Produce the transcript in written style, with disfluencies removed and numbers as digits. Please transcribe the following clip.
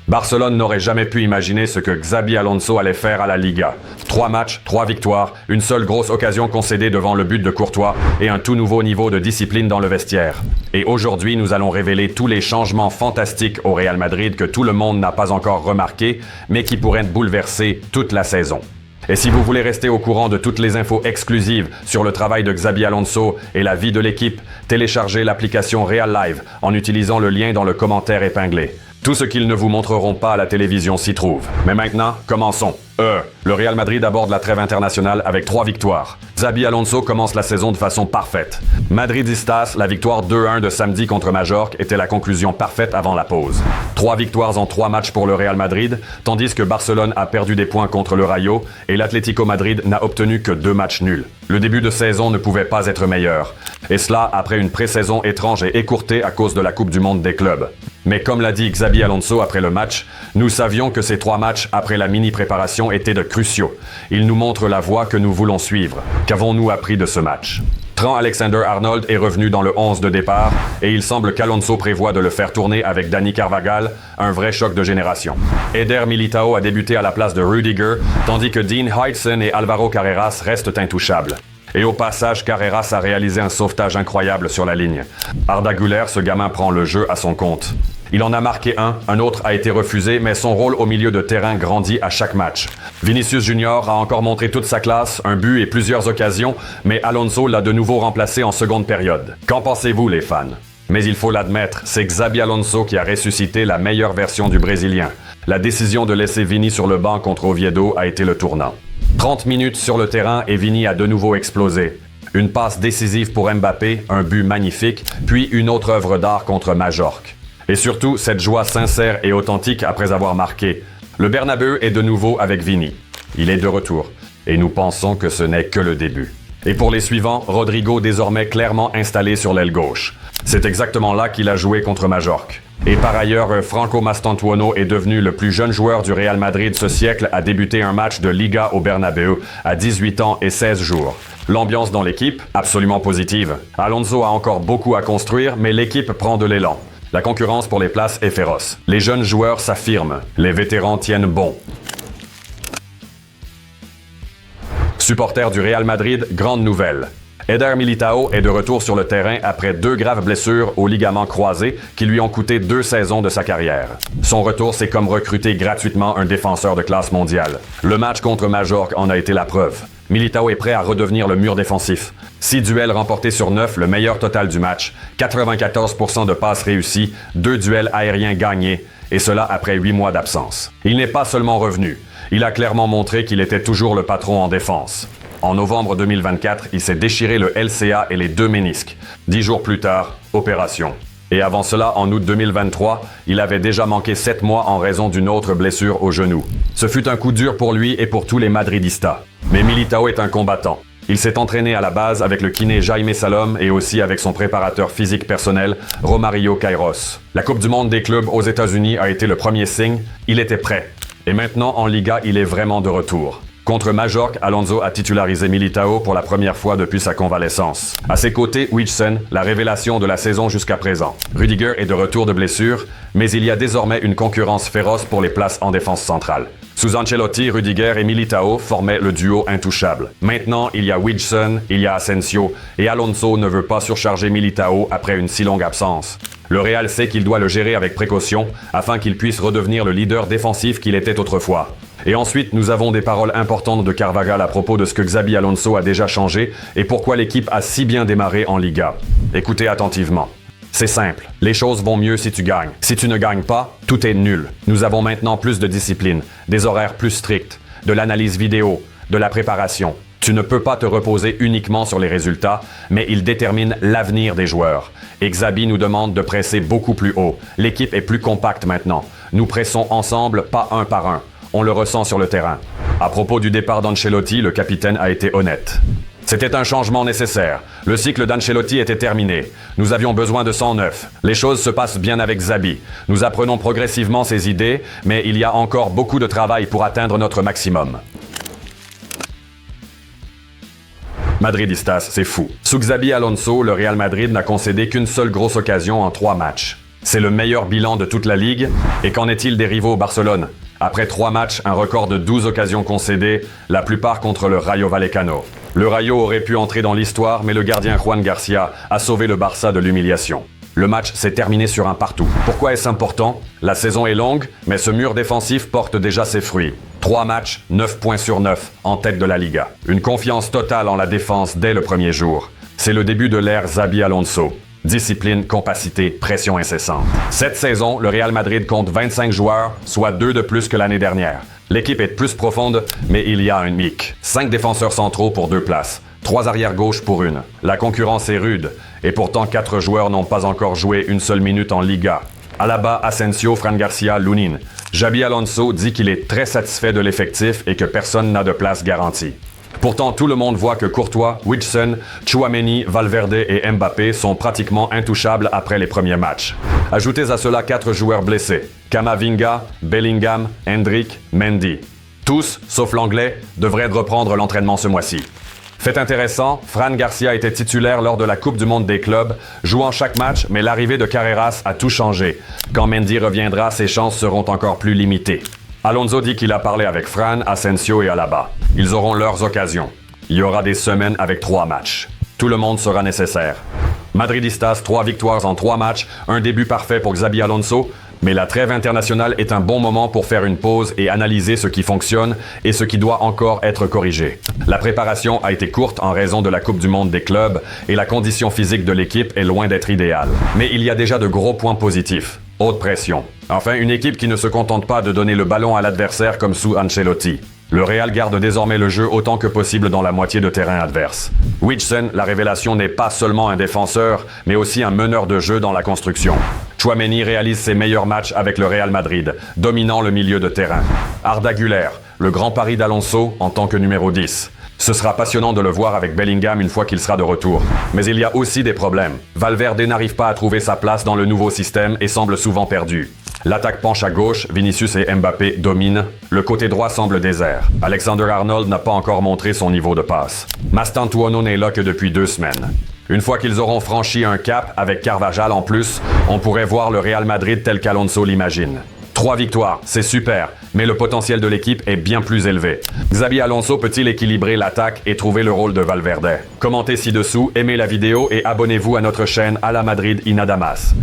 Barcelone n'aurait jamais pu imaginer ce que Xabi Alonso allait faire à la Liga. 3 matchs, 3 victoires, une seule grosse occasion concédée devant le but de Courtois et un tout nouveau niveau de discipline dans le vestiaire. Et aujourd'hui, nous allons révéler tous les changements fantastiques au Real Madrid que tout le monde n'a pas encore remarqués, mais qui pourraient bouleverser toute la saison. Et si vous voulez rester au courant de toutes les infos exclusives sur le travail de Xabi Alonso et la vie de l'équipe, téléchargez l'application Real Live en utilisant le lien dans le commentaire épinglé. Tout ce qu'ils ne vous montreront pas à la télévision s'y trouve. Mais maintenant, commençons. Le Real Madrid aborde la trêve internationale avec 3 victoires. Xabi Alonso commence la saison de façon parfaite. Madridistas, la victoire 2-1 de samedi contre Majorque était la conclusion parfaite avant la pause. 3 victoires en 3 matchs pour le Real Madrid, tandis que Barcelone a perdu des points contre le Rayo et l'Atlético Madrid n'a obtenu que 2 matchs nuls. Le début de saison ne pouvait pas être meilleur. Et cela après une pré-saison étrange et écourtée à cause de la Coupe du Monde des clubs. Mais comme l'a dit Xabi Alonso après le match, nous savions que ces 3 matchs après la mini-préparation étaient de cruciaux. Ils nous montrent la voie que nous voulons suivre. Qu'avons-nous appris de ce match? Trent Alexander-Arnold est revenu dans le 11 de départ et il semble qu'Alonso prévoit de le faire tourner avec Dani Carvajal, un vrai choc de génération. Eder Militao a débuté à la place de Rudiger, tandis que Dean Huijsen et Alvaro Carreras restent intouchables. Et au passage, Carreras a réalisé un sauvetage incroyable sur la ligne. Arda Güler, ce gamin prend le jeu à son compte. Il en a marqué un autre a été refusé, mais son rôle au milieu de terrain grandit à chaque match. Vinicius Junior a encore montré toute sa classe, un but et plusieurs occasions, mais Alonso l'a de nouveau remplacé en seconde période. Qu'en pensez-vous, les fans? Mais il faut l'admettre, c'est Xabi Alonso qui a ressuscité la meilleure version du Brésilien. La décision de laisser Vini sur le banc contre Oviedo a été le tournant. 30 minutes sur le terrain et Vini a de nouveau explosé. Une passe décisive pour Mbappé, un but magnifique, puis une autre œuvre d'art contre Majorque. Et surtout, cette joie sincère et authentique après avoir marqué. Le Bernabéu est de nouveau avec Vini. Il est de retour. Et nous pensons que ce n'est que le début. Et pour les suivants, Rodrigo désormais clairement installé sur l'aile gauche. C'est exactement là qu'il a joué contre Majorque. Et par ailleurs, Franco Mastantuono est devenu le plus jeune joueur du Real Madrid ce siècle à débuter un match de Liga au Bernabéu à 18 ans et 16 jours. L'ambiance dans l'équipe, absolument positive. Alonso a encore beaucoup à construire, mais l'équipe prend de l'élan. La concurrence pour les places est féroce. Les jeunes joueurs s'affirment. Les vétérans tiennent bon. Supporters du Real Madrid, grande nouvelle. Eder Militao est de retour sur le terrain après 2 graves blessures aux ligaments croisés qui lui ont coûté 2 saisons de sa carrière. Son retour, c'est comme recruter gratuitement un défenseur de classe mondiale. Le match contre Majorque en a été la preuve. Militao est prêt à redevenir le mur défensif. 6 duels remportés sur 9, le meilleur total du match, 94% de passes réussies, 2 duels aériens gagnés, et cela après 8 mois d'absence. Il n'est pas seulement revenu, il a clairement montré qu'il était toujours le patron en défense. En novembre 2024, il s'est déchiré le LCA et les 2 ménisques. 10 jours plus tard, opération. Et avant cela, en août 2023, il avait déjà manqué 7 mois en raison d'une autre blessure au genou. Ce fut un coup dur pour lui et pour tous les Madridistas. Mais Militao est un combattant. Il s'est entraîné à la base avec le kiné Jaime Salom et aussi avec son préparateur physique personnel, Romario Kairos. La Coupe du Monde des clubs aux États-Unis a été le premier signe. Il était prêt. Et maintenant, en Liga, il est vraiment de retour. Contre Majorque, Alonso a titularisé Militao pour la première fois depuis sa convalescence. À ses côtés, Huijsen, la révélation de la saison jusqu'à présent. Rudiger est de retour de blessure, mais il y a désormais une concurrence féroce pour les places en défense centrale. Sous Ancelotti, Rudiger et Militao formaient le duo intouchable. Maintenant, il y a Huijsen, il y a Asensio, et Alonso ne veut pas surcharger Militao après une si longue absence. Le Real sait qu'il doit le gérer avec précaution afin qu'il puisse redevenir le leader défensif qu'il était autrefois. Et ensuite, nous avons des paroles importantes de Carvajal à propos de ce que Xabi Alonso a déjà changé et pourquoi l'équipe a si bien démarré en Liga. Écoutez attentivement. C'est simple, les choses vont mieux si tu gagnes. Si tu ne gagnes pas, tout est nul. Nous avons maintenant plus de discipline, des horaires plus stricts, de l'analyse vidéo, de la préparation. Tu ne peux pas te reposer uniquement sur les résultats, mais ils déterminent l'avenir des joueurs. Et Xabi nous demande de presser beaucoup plus haut. L'équipe est plus compacte maintenant. Nous pressons ensemble, pas un par un. On le ressent sur le terrain. À propos du départ d'Ancelotti, le capitaine a été honnête. C'était un changement nécessaire. Le cycle d'Ancelotti était terminé. Nous avions besoin de sang neuf. Les choses se passent bien avec Xabi. Nous apprenons progressivement ses idées, mais il y a encore beaucoup de travail pour atteindre notre maximum. Madridistas, c'est fou. Sous Xabi Alonso, le Real Madrid n'a concédé qu'une seule grosse occasion en 3 matchs. C'est le meilleur bilan de toute la ligue. Et qu'en est-il des rivaux Barcelone? Après 3 matchs, un record de 12 occasions concédées, la plupart contre le Rayo Vallecano. Le Rayo aurait pu entrer dans l'histoire, mais le gardien Juan Garcia a sauvé le Barça de l'humiliation. Le match s'est terminé sur un partout. Pourquoi est-ce important? La saison est longue, mais ce mur défensif porte déjà ses fruits. 3 matchs, 9 points sur 9, en tête de la Liga. Une confiance totale en la défense dès le premier jour. C'est le début de l'ère Xabi Alonso. Discipline, compacité, pression incessante. Cette saison, le Real Madrid compte 25 joueurs, soit 2 de plus que l'année dernière. L'équipe est plus profonde, mais il y a un hic. 5 défenseurs centraux pour 2 places. 3 arrières-gauche pour 1. La concurrence est rude, et pourtant 4 joueurs n'ont pas encore joué une seule minute en Liga. Alaba, Asensio, Fran Garcia, Lunin. Xabi Alonso dit qu'il est très satisfait de l'effectif et que personne n'a de place garantie. Pourtant, tout le monde voit que Courtois, Huijsen, Tchouaméni, Valverde et Mbappé sont pratiquement intouchables après les premiers matchs. Ajoutez à cela 4 joueurs blessés. Camavinga, Bellingham, Hendrick, Mendy. Tous, sauf l'anglais, devraient reprendre l'entraînement ce mois-ci. Fait intéressant, Fran Garcia était titulaire lors de la Coupe du Monde des clubs, jouant chaque match, mais l'arrivée de Carreras a tout changé. Quand Mendy reviendra, ses chances seront encore plus limitées. Alonso dit qu'il a parlé avec Fran, Asensio et Alaba. Ils auront leurs occasions. Il y aura des semaines avec 3 matchs. Tout le monde sera nécessaire. Madridistas, 3 victoires en 3 matchs, un début parfait pour Xabi Alonso, mais la trêve internationale est un bon moment pour faire une pause et analyser ce qui fonctionne et ce qui doit encore être corrigé. La préparation a été courte en raison de la Coupe du Monde des clubs et la condition physique de l'équipe est loin d'être idéale. Mais il y a déjà de gros points positifs. Haute pression. Enfin, une équipe qui ne se contente pas de donner le ballon à l'adversaire comme sous Ancelotti. Le Real garde désormais le jeu autant que possible dans la moitié de terrain adverse. Huijsen, la révélation, n'est pas seulement un défenseur, mais aussi un meneur de jeu dans la construction. Tchouaméni réalise ses meilleurs matchs avec le Real Madrid, dominant le milieu de terrain. Arda Güler, le grand pari d'Alonso en tant que numéro 10. Ce sera passionnant de le voir avec Bellingham une fois qu'il sera de retour. Mais il y a aussi des problèmes. Valverde n'arrive pas à trouver sa place dans le nouveau système et semble souvent perdu. L'attaque penche à gauche, Vinicius et Mbappé dominent. Le côté droit semble désert. Alexander-Arnold n'a pas encore montré son niveau de passe. Mastantuono n'est là que depuis 2 semaines. Une fois qu'ils auront franchi un cap avec Carvajal en plus, on pourrait voir le Real Madrid tel qu'Alonso l'imagine. 3 victoires, c'est super, mais le potentiel de l'équipe est bien plus élevé. Xabi Alonso peut-il équilibrer l'attaque et trouver le rôle de Valverde? Commentez ci-dessous, aimez la vidéo et abonnez-vous à notre chaîne À la Madrid y Nada Más.